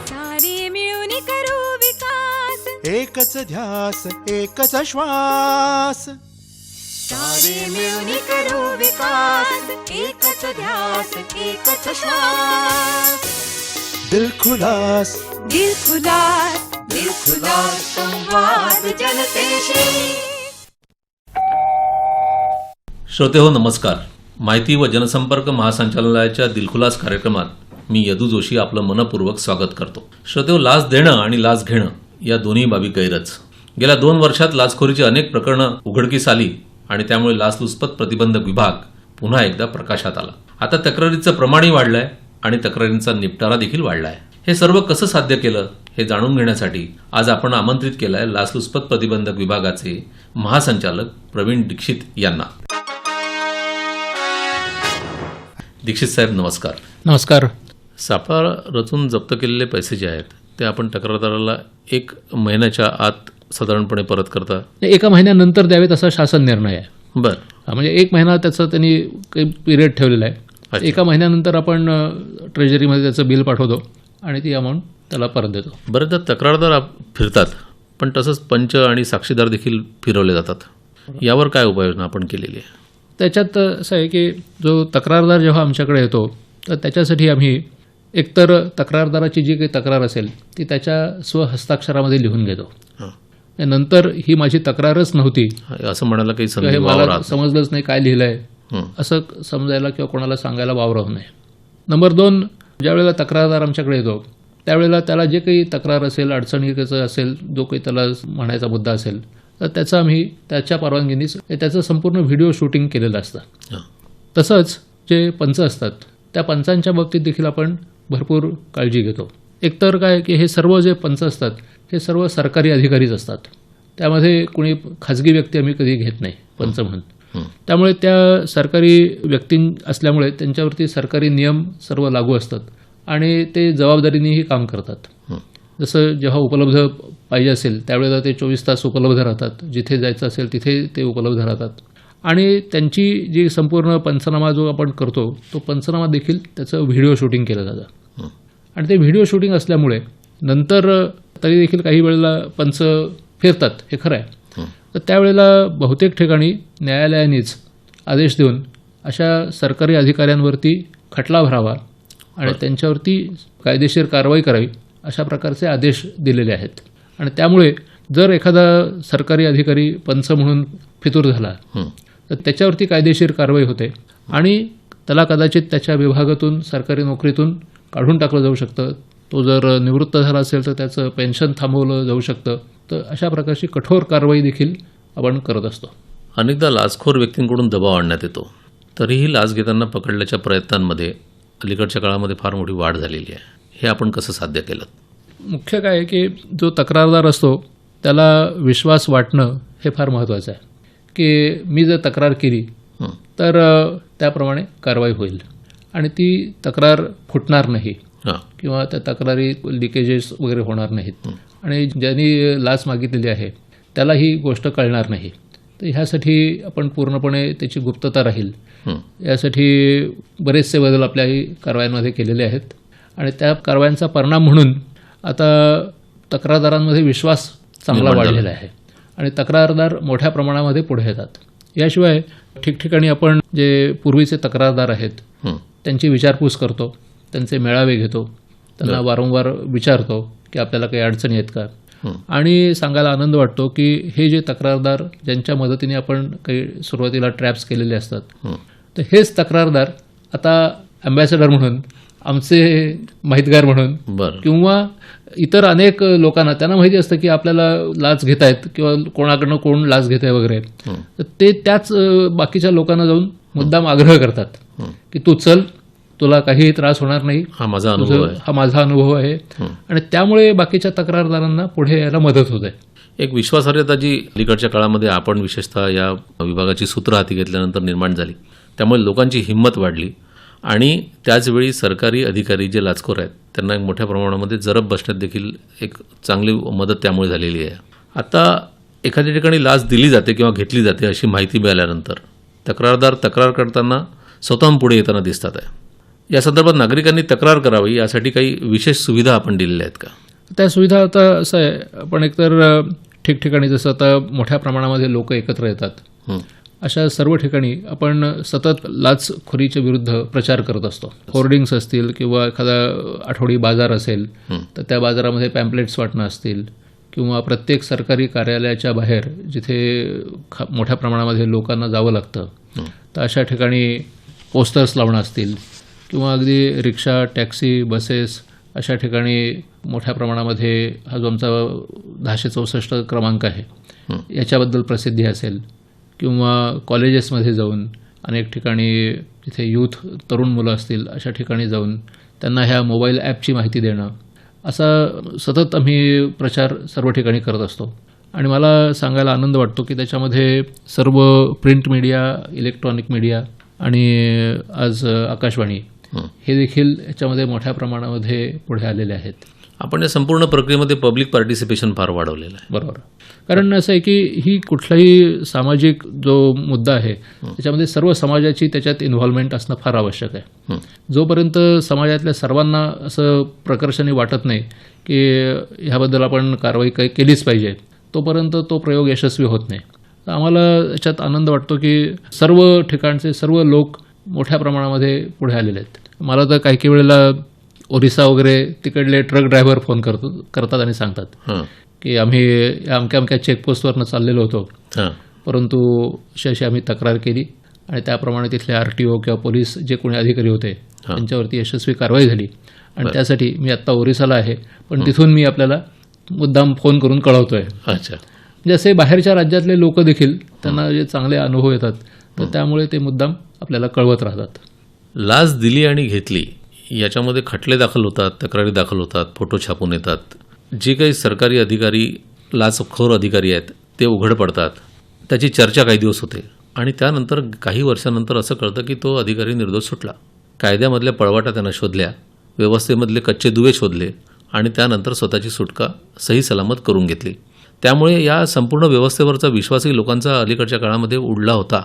सारे मिळून करू विकास, एकच ध्यास एकच श्वास. सारे मिळून करू विकास, एकच ध्यास एकच श्वास. दिलखुलास दिलखुलास दिलखुलास संवाद जनतेशी. श्रोतेहो नमस्कार. माहिती व जनसंपर्क महासंचालनालयाच्या दिलखुलास कार्यक्रमात मी यदू जोशी आपलं मनपूर्वक स्वागत करतो. श्रोतेहो, लाच देणं आणि लाच घेणं या दोन्ही बाबी गैरच. गेल्या 2 वर्षात लाचखोरीची अनेक प्रकरणं उघडकीस आली आणि त्यामुळे लाचलुचपत प्रतिबंधक विभाग पुन्हा एकदा प्रकाशात आला. आता तक्रारीचं प्रमाणही वाढलंय आणि तक्रारींचा निपटारा देखील वाढलाय. हे सर्व कसं साध्य केलं हे जाणून घेण्यासाठी आज आपण आमंत्रित केलंय लाचलुचपत प्रतिबंधक विभागाचे महासंचालक प्रवीण दीक्षित यांना. दीक्षित साहेब नमस्कार. नमस्कार. सापळा रचून जप्त केलेले पैसे जे आहेत ते आपण तक्रारदाराला 1 महिन्याच्या आत साधारणपणे परत करता? 1 महिन्यानंतर द्यावेत असा शासन निर्णय आहे. बरं. म्हणजे 1 महिना त्याचा त्यांनी काही पिरियड ठेवलेला आहे. अच्छा. 1 महिन्यानंतर आपण ट्रेजरीमध्ये त्याचं बिल पाठवतो आणि ती अमाऊंट त्याला परत देतो. बरेचदा तक्रारदार फिरतात, पण तसंच पंच आणि साक्षीदार देखील फिरवले जातात. यावर काय उपाययोजना आपण केलेली आहे? त्याच्यात असं आहे की जो तक्रारदार जेव्हा आमच्याकडे येतो तर त्याच्यासाठी आम्ही एकतर तक्रारदाराची जी काही तक्रार असेल ती त्याच्या स्वहस्ताक्षरामध्ये लिहून घेतो. हां. नंतर ही माझी तक्रारच नव्हती, असं म्हणायला काही किंवा हे संधी मला वावरात? समजलंच नाही काय लिहिलं आहे हं. असं समजायला किंवा कोणाला सांगायला वावरव नये. नंबर 2, ज्यावेळेला तक्रारदार आमच्याकडे येतो त्यावेळेला त्याला जे काही तक्रार असेल, अडचणीचं असेल, जो काही त्याला म्हणायचा मुद्दा असेल तर त्याचं आम्ही त्याच्या परवानगीनेच त्याचं संपूर्ण व्हिडिओ शूटिंग केलेलं असतं. हां. तसंच जे पंच असतात त्या पंचांच्या बाबतीत देखील आपण भरपूर काळजी घेतो. एकतर काय की हे सर्व जे पंच असतात हे सर्व सरकारी अधिकारीच असतात. त्यामध्ये कुणी खाजगी व्यक्ती आम्ही कधी घेत नाही पंच म्हणून. त्यामुळे त्या सरकारी व्यक्ती असल्यामुळे त्यांच्यावरती सरकारी नियम सर्व लागू असतात आणि ते जबाबदारीनेही काम करतात. जसं जेव्हा उपलब्ध पाहिजे असेल त्यावेळेला ते 24 तास उपलब्ध राहतात. जिथे जायचं असेल तिथे ते उपलब्ध राहतात आणि त्यांची जी संपूर्ण पंचनामा जो आपण करतो तो पंचनामा देखील त्याचं व्हिडिओ शूटिंग केलं जातं. आणि ते व्हिडिओ शूटिंग असल्यामुळे नंतर तरी देखील काही वेळेला पंच फिरतात, हे खरं आहे. तर त्यावेळेला बहुतेक ठिकाणी न्यायालयानेच आदेश देऊन अशा सरकारी अधिकाऱ्यांवरती खटला भरावा आणि त्यांच्यावरती कायदेशीर कारवाई करावी अशा प्रकारचे आदेश दिलेले आहेत. आणि त्यामुळे जर एखादा सरकारी अधिकारी पंच म्हणून फितूर झाला तर त्याच्यावरती कायदेशीर कारवाई होते आणि त्याला कदाचित त्याच्या विभागातून, सरकारी नोकरीतून काढून टाकलं जाऊ शकतं. तो जर निवृत्त झाला असेल तर त्याचं पेन्शन थांबवलं जाऊ शकतं. तर अशा प्रकारची कठोर कारवाई देखील आपण करत असतो. अनेकदा लाचखोर व्यक्तींकडून दबाव आणण्यात येतो, तरीही लाच घेताना पकडल्याच्या प्रयत्नांमध्ये अलीकडच्या काळामध्ये फार मोठी वाढ झालेली आहे. हे आपण कसं साध्य केलं? मुख्य काय आहे की जो तक्रारदार असतो त्याला विश्वास वाटणं हे फार महत्त्वाचं आहे की मी जर तक्रार केली तर त्याप्रमाणे कारवाई होईल आणि ती तक्रार फुटणार नाही किंवा त्या तक्रारी लिकेजेस वगैरे होणार नाहीत आणि ज्यांनी लाच मागितलेली आहे त्याला ही गोष्ट कळणार नाही. तर ह्यासाठी आपण पूर्णपणे त्याची गुप्तता राहील यासाठी बरेचसे बदल आपल्याही कारवायांमध्ये केलेले आहेत आणि त्या कारवायांचा परिणाम म्हणून आता तक्रारदारांमध्ये विश्वास चांगला वाढलेला आहे आणि तक्रारदार मोठ्या प्रमाणामध्ये पुढे येतात. याशिवाय ठिकठिकाणी आपण जे पूर्वीचे तक्रारदार आहेत त्यांची विचारपूस करतो, त्यांचे मेळावे घेतो, त्यांना वारंवार विचारतो की आपल्याला काही अडचणी आहेत का. आणि सांगायला आनंद वाटतो की हे जे तक्रारदार ज्यांच्या मदतीने आपण काही सुरुवातीला ट्रॅप्स केलेले असतात तर हेच तक्रारदार आता अँबॅसेडर म्हणून, आमचे माहितगार म्हणून किंवा इतर अनेक लोकांना त्यांना माहिती असतं की आपल्याला लाच घेत आहेत किंवा कोणाकडनं कोण लाच घेत आहे वगैरे, तर ते त्याच बाकीच्या लोकांना जाऊन मुद्दाम आग्रह करतात की तू चल, तुला काहीही त्रास होणार नाही, हा माझा अनुभव आहे. आणि त्यामुळे बाकीच्या तक्रारदारांना पुढे यायला मदत होते. एक विश्वासार्हता जी अलीकडच्या काळामध्ये आपण विशेषतः या विभागाची सूत्र हाती घेतल्यानंतर निर्माण झाली, त्यामुळे लोकांची हिंमत वाढली आणि त्याचवेळी सरकारी अधिकारी जे लाचखोर आहेत त्यांना एक मोठ्या प्रमाणामध्ये जरब बसण्यात देखील एक चांगली मदत त्यामुळे झालेली आहे. आता एखाद्या ठिकाणी लाच दिली जाते किंवा घेतली जाते अशी माहिती मिळाल्यानंतर तक्रारदार तक्रार करताना स्वतःहून पुढे येताना दिसतात आहे. या संदर्भात नागरिकांनी तक्रार करावी यासाठी काही विशेष सुविधा आपण दिलेल्या आहेत का? त्या सुविधा आता असं आहे, आपण एकतर ठिकठिकाणी जसं आता मोठ्या प्रमाणामध्ये लोक एकत्र येतात, अशा सर्व ठिकाणी आपण सतत लाचखोरीच्या विरुद्ध प्रचार करत असतो. होर्डिंग्स असतील किंवा एखादा आठवडी बाजार असेल तर त्या बाजारामध्ये पॅम्पलेट्स वाटणं असतील किंवा प्रत्येक सरकारी कार्यालयाच्या बाहेर जिथे मोठ्या प्रमाणामध्ये लोकांना जावं लागतं तर अशा ठिकाणी पोस्टर्स लावणं असतील किंवा अगदी रिक्षा, टॅक्सी, बसेस अशा ठिकाणी मोठ्या प्रमाणामध्ये हा जो आमचा 1064 क्रमांक आहे याच्याबद्दल प्रसिद्धी असेल किंवा कॉलेजेसमध्ये जाऊन अनेक ठिकाणी जिथे यूथ तरुण मुलं असतील अशा ठिकाणी जाऊन त्यांना ह्या मोबाईल ॲपची माहिती देणं, असा सतत आम्ही प्रचार सर्व ठिकाणी करत असतो. आणि मला सांगायला आनंद वाटतो की त्याच्यामध्ये सर्व प्रिंट मीडिया, इलेक्ट्रॉनिक मीडिया आणि आज आकाशवाणी हे देखील याच्यामध्ये मोठ्या प्रमाणामध्ये पुढे आलेले आहेत. आपण या संपूर्ण प्रक्रियेमध्ये पब्लिक पार्टिसिपेशन फार वाढवलेलं आहे. बरोबर. कारण असं आहे की ही कुठलाही सामाजिक जो मुद्दा आहे त्याच्यामध्ये सर्व समाजाची त्याच्यात इन्व्हॉल्वमेंट असणं फार आवश्यक आहे. जोपर्यंत समाजातल्या सर्वांना असं प्रकर्षाने वाटत नाही की ह्याबद्दल आपण कारवाई केलीच पाहिजे, तोपर्यंत तो प्रयोग यशस्वी होत नाही. तर आम्हाला याच्यात आनंद वाटतो की सर्व ठिकाणचे सर्व लोक मोठ्या प्रमाणामध्ये पुढे आलेले आहेत. मला तर काही काही वेळेला ओरिसा वगैरे तिकडले ट्रक ड्रायव्हर फोन करतात आणि सांगतात की आम्ही अमक्या अमक्या चेकपोस्टवरनं चाललेलो होतो, परंतु अशी आम्ही तक्रार केली आणि त्याप्रमाणे तिथले RTO किंवा पोलीस जे कोणी अधिकारी होते त्यांच्यावरती यशस्वी कारवाई झाली आणि त्यासाठी मी आत्ता ओरिसाला आहे, पण तिथून मी आपल्याला मुद्दाम फोन करून कळवतोय. अच्छा. जसे बाहेरच्या राज्यातले लोक देखील त्यांना जे चांगले अनुभव येतात तर त्यामुळे ते मुद्दाम आपल्याला कळवत राहतात. लाच दिली आणि घेतली याच्यामध्ये खटले दाखल होतात, तक्रारी दाखल होतात, फोटो छापून येतात. जे काही सरकारी अधिकारी लाचखोर अधिकारी आहेत ते उघड पडतात, त्याची चर्चा काही दिवस होते आणि त्यानंतर काही वर्षानंतर असं कळतं की तो अधिकारी निर्दोष सुटला. कायद्यामधल्या पळवाटा त्यांना शोधल्या, व्यवस्थेमधले कच्चे दुवे शोधले आणि त्यानंतर स्वतःची सुटका सही सलामत करून घेतली. त्यामुळे या संपूर्ण व्यवस्थेवरचा विश्वासही लोकांचा अलीकडच्या काळामध्ये उडला होता,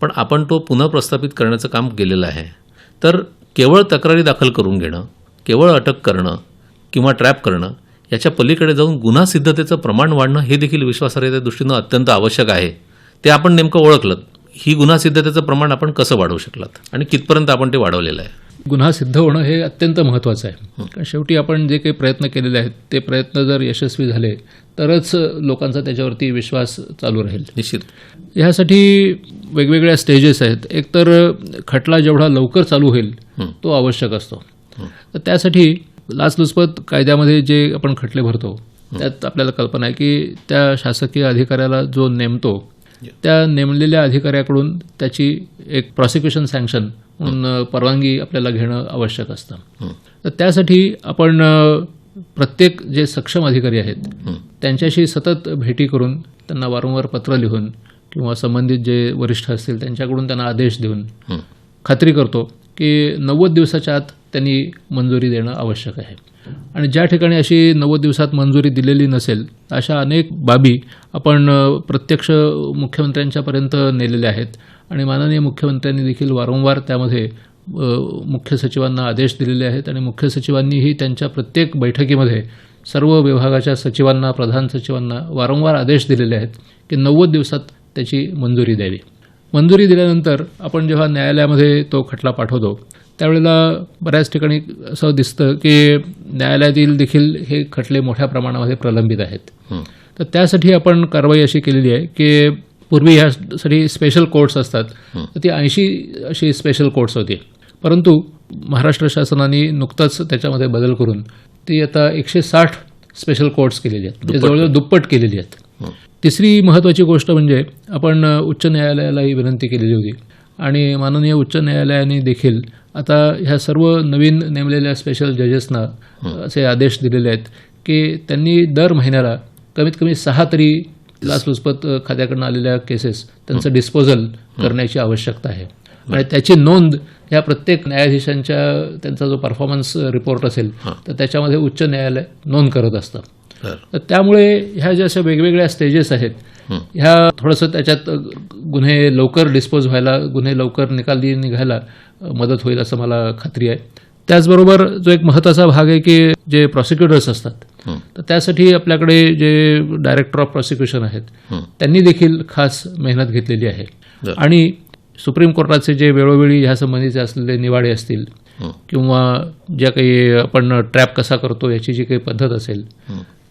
पण आपण तो पुन्हा प्रस्थापित करण्याचं काम केलेलं आहे. तर केवळ तक्रारी दाखल करून घेणं, केवळ अटक करणं किंवा ट्रॅप करणं याच्या पलीकडे जाऊन गुन्हा सिद्धतेचं प्रमाण वाढणं हे देखील विश्वासार्हतेच्या दृष्टीनं अत्यंत आवश्यक आहे. ते आपण नेमकं ओळखलं. ही गुन्हा सिद्धतेचं प्रमाण आपण कसं वाढवू शकलात आणि कितपर्यंत आपण ते वाढवलेलं आहे? गुन्हा सिद्ध होणं हे अत्यंत महत्त्वाचं आहे. कारण शेवटी आपण जे काही प्रयत्न केलेले आहेत ते प्रयत्न जर यशस्वी झाले तरच लोकांचा त्याच्यावरती विश्वास चालू राहील. निश्चित. ह्यासाठी वेगवेगळ्या स्टेजेस आहेत. एकतर खटला जेवढा लवकर चालू होईल तो आवश्यक असतो. तर त्यासाठी लाचलुचपत कायद्यामध्ये जे आपण खटले भरतो त्यात आपल्याला कल्पना आहे की त्या शासकीय अधिकाऱ्याला जो नेमतो त्या नेमलेल्या अधिकाऱ्याकडून त्याची एक प्रॉसिक्युशन सँक्शन म्हणून परवानगी आपल्याला घेणं आवश्यक असतं. तर त्यासाठी आपण प्रत्येक जे सक्षम अधिकारी आहेत त्यांच्याशी सतत भेटी करून त्यांना वारंवार पत्र लिहून किंवा संबंधित जे वरिष्ठ असतील त्यांच्याकडून त्यांना आदेश देऊन खात्री करतो की 90 दिवसाच्या आत त्यांनी मंजुरी देणं आवश्यक आहे. आणि ज्या ठिकाणी अशी 90 दिवसात मंजुरी दिलेली नसेल अशा अनेक बाबी आपण प्रत्यक्ष मुख्यमंत्र्यांच्यापर्यंत नेलेल्या आहेत आणि माननीय मुख्यमंत्र्यांनी देखील वारंवार त्यामध्ये मुख्य सचिवांना आदेश दिलेले आहेत आणि मुख्य सचिवांनीही त्यांच्या प्रत्येक बैठकीमध्ये सर्व विभागाच्या सचिवांना, प्रधान सचिवांना वारंवार आदेश दिलेले आहेत की 90 दिवसात त्याची मंजुरी द्यावी. मंजुरी दिल्यानंतर आपण जेव्हा न्यायालयामध्ये तो खटला पाठवतो त्यावेळेला बऱ्याच ठिकाणी असं दिसतं की न्यायालयातील देखील हे खटले मोठ्या प्रमाणामध्ये प्रलंबित आहेत. तर त्यासाठी आपण कारवाई अशी केलेली आहे की पूर्वी ह्यासाठी स्पेशल कोर्ट्स असतात, तर ती 80 अशी स्पेशल कोर्ट्स होती, परंतु महाराष्ट्र शासनाने नुकताच त्याच्यामध्ये बदल करून ती आता 160 स्पेशल कोर्ट्स केलेली आहेत, म्हणजे जवळजवळ दुप्पट केलेली आहेत. तिसरी महत्त्वाची गोष्ट म्हणजे आपण उच्च न्यायालयालाही विनंती केलेली होती आणि माननीय उच्च न्यायालयाने देखील आता ह्या सर्व नवीन नेमलेल्या स्पेशल जजेसना असे आदेश दिलेले आहेत की त्यांनी दर महिन्याला कमीत कमी 6 तरी लाचलुचपत खात्याकडून आलेल्या केसेस त्यांचं डिस्पोजल करण्याची आवश्यकता आहे आणि त्याची नोंद ह्या प्रत्येक न्यायाधीशांच्या त्यांचा जो परफॉर्मन्स रिपोर्ट असेल तर त्याच्यामध्ये उच्च न्यायालय नोंद करत असतं. बरं. तर त्यामुळे ह्या ज्या अशा वेगवेगळ्या स्टेजेस आहेत ह्या थोडंसं त्याच्यात गुन्हे लवकर डिस्पोज व्हायला, गुन्हे लवकर निकाली निघायला मदत होईल असं मला खात्री आहे. त्याचबरोबर जो एक महत्त्वाचा भाग आहे की जे प्रॉसिक्युटर्स असतात तर त्यासाठी आपल्याकडे जे डायरेक्टर ऑफ प्रॉसिक्युशन आहेत त्यांनी देखील खास मेहनत घेतलेली आहे. आणि सुप्रीम कोर्टाचे जे वेळोवेळी ह्या संबंधीचे असलेले निवाडे असतील किंवा ज्या काही आपण ट्रॅप कसा करतो याची जी काही पद्धत असेल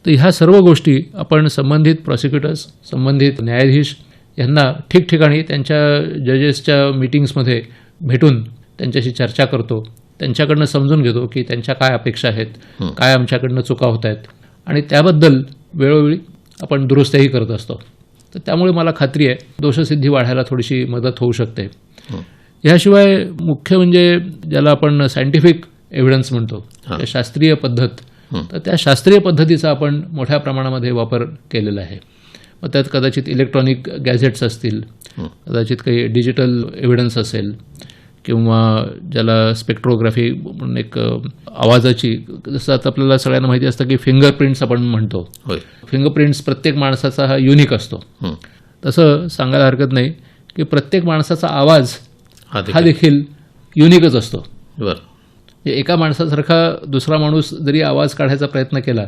तर ह्या सर्व गोष्टी आपण संबंधित प्रॉसिक्युटर्स, संबंधित न्यायाधीश यांना ठिकठिकाणी त्यांच्या जजेसच्या मीटिंग्समध्ये भेटून त्यांच्याशी चर्चा करतो, त्यांच्याकडनं समजून घेतो की त्यांच्या काय अपेक्षा आहेत, काय आमच्याकडनं चुका होत आहेत आणि त्याबद्दल वेळोवेळी आपण दुरुस्त्याही करत असतो. तर त्यामुळे मला खात्री आहे दोषसिद्धी वाढायला थोडीशी मदत होऊ शकते. याशिवाय मुख्य म्हणजे ज्याला आपण सायंटिफिक एव्हिडन्स म्हणतो, शास्त्रीय पद्धत, तर त्या शास्त्रीय पद्धतीचा आपण मोठ्या प्रमाणामध्ये वापर केलेला आहे. मग त्यात कदाचित इलेक्ट्रॉनिक गॅझेट्स असतील, कदाचित काही डिजिटल एव्हिडन्स असेल किंवा ज्याला स्पेक्ट्रोग्राफी म्हणून एक आवाजाची, जसं आता आपल्याला सगळ्यांना माहिती असतं की फिंगरप्रिंट्स आपण म्हणतो. फिंगरप्रिंट्स प्रत्येक माणसाचा हा युनिक असतो. तसं सांगायला हरकत नाही की प्रत्येक माणसाचा आवाज हा देखील युनिकच असतो. एका माणसासारखा दुसरा माणूस जरी आवाज काढायचा प्रयत्न केला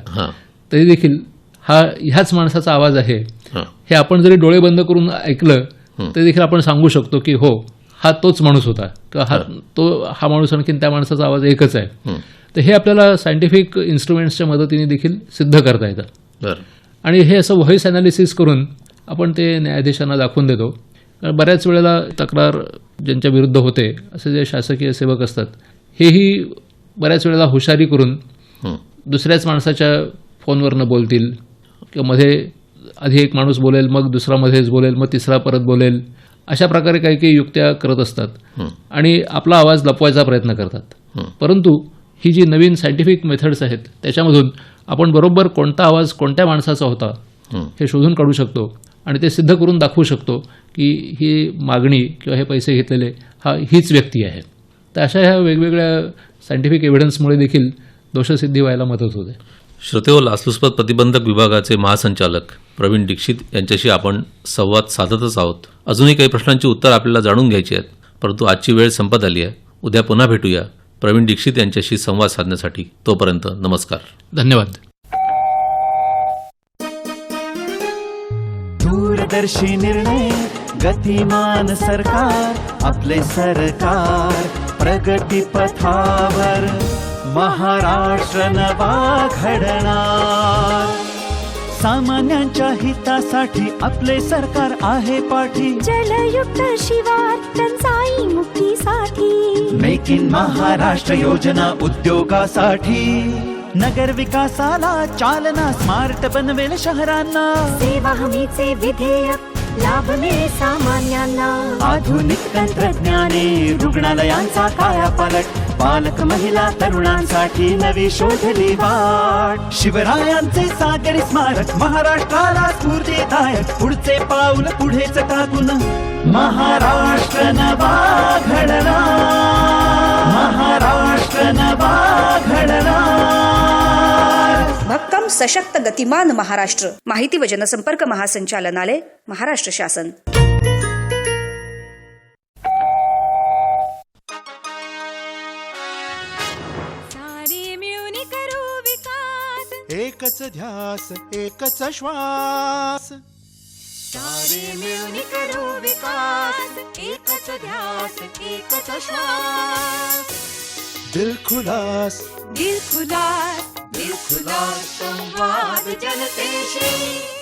तरी देखील हा ह्याच माणसाचा आवाज आहे हे आपण जरी डोळे बंद करून ऐकलं तरी देखील आपण सांगू शकतो की हो हा तोच माणूस होता किंवा हा माणूस आणखीन त्या माणसाचा आवाज एकच आहे. तर हे आपल्याला सायंटिफिक इन्स्ट्रुमेंट्सच्या मदतीने देखील सिद्ध करता येतं. आणि हे असं व्हॉइस ॲनालिसिस करून आपण ते न्यायाधीशांना दाखवून देतो. कारण बऱ्याच वेळेला तक्रार ज्यांच्या विरुद्ध होते असे जे शासकीय सेवक असतात हेही बऱ्याच वेळेला हुशारी करून दुसऱ्याच माणसाच्या फोनवरनं बोलतील किंवा मध्ये आधी एक माणूस बोलेल, मग दुसरा मध्येच बोलेल, मग तिसरा परत बोलेल, अशा प्रकारे काही काही युक्त्या करत असतात आणि आपला आवाज लपवायचा प्रयत्न करतात. परंतु ही जी नवीन सायंटिफिक मेथड्स आहेत त्याच्यामधून आपण बरोबर कोणता आवाज कोणत्या माणसाचा होता हे शोधून काढू शकतो आणि ते सिद्ध करून दाखवू शकतो की ही मागणी किंवा हे पैसे घेतलेले हीच व्यक्ती आहे. तर अशा ह्या वेगवेगळ्या सायंटिफिक एव्हिडन्समुळे देखील दोषसिद्धी व्हायला मदत होते. श्रोतेहो, लाचलुचपत प्रतिबंधक विभागाचे महासंचालक प्रवीण दीक्षित यांच्याशी आपण संवाद साधतच आहोत. अजूनही काही प्रश्नांची उत्तर आपल्याला जाणून घ्यायची आहेत, परंतु आजची वेळ संपत आली आहे. उद्या पुन्हा भेटूया प्रवीण दीक्षित यांच्याशी संवाद साधण्यासाठी. तोपर्यंत नमस्कार. धन्यवाद. दूरदर्शी निर्णय, गतिमान सरकार, आपले सरकार प्रगती पथावर, महाराष्ट्र नवा घडणार. सामान्यांच्या हितासाठी आपले सरकार आहे पाठी. जलयुक्त शिवार टंचाई मुक्तीसाठी, मेक इन महाराष्ट्र योजना उद्योगासाठी. नगर विकासाला चालना, स्मार्ट बनवेल शहरांना. सेवा हमीचे विधेयक लाभले सामान्यांना. आधुनिक तंत्रज्ञाने रुग्णालयांचा कायापालट, पालक महिला तरुणांसाठी नवी शोधली वाट. शिवरायांचे सागरी स्मारक महाराष्ट्राला स्फूर्तीदायक. पुढचे पाऊल पुढेच टाकून महाराष्ट्र नवा घडणार. महाराष्ट्र नवा घडणार. भक्कम सशक्त गतिमान महाराष्ट्र. माहिती व जनसंपर्क महासंचालनालय, महाराष्ट्र शासन. सारे मिळून करू विकास, एकच ध्यास, एकच श्वास. सारे मिळून करू विकास, एकच ध्यास, एकच श्वास. दिल खुलास, दिल खुलास, दिल खुलास संवाद जनतेशी.